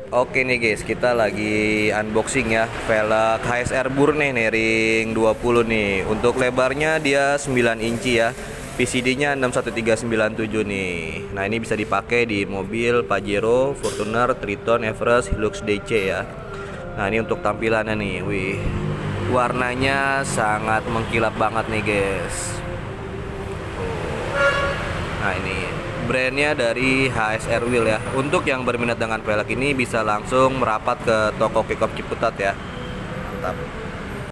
Oke nih guys, kita lagi unboxing ya velg HSR Burne nih ring 20 nih. Untuk lebarnya dia 9 inci ya. PCD-nya 61397 nih. Nah, ini bisa dipakai di mobil Pajero, Fortuner, Triton, Everest, Hilux DC ya. Nah, ini untuk tampilannya nih. Wih. Warnanya sangat mengkilap banget nih guys. Nah, ini brandnya dari HSR Wheel ya. Untuk yang berminat dengan velg ini bisa langsung merapat ke toko Kikop Ciputat ya. Mantap.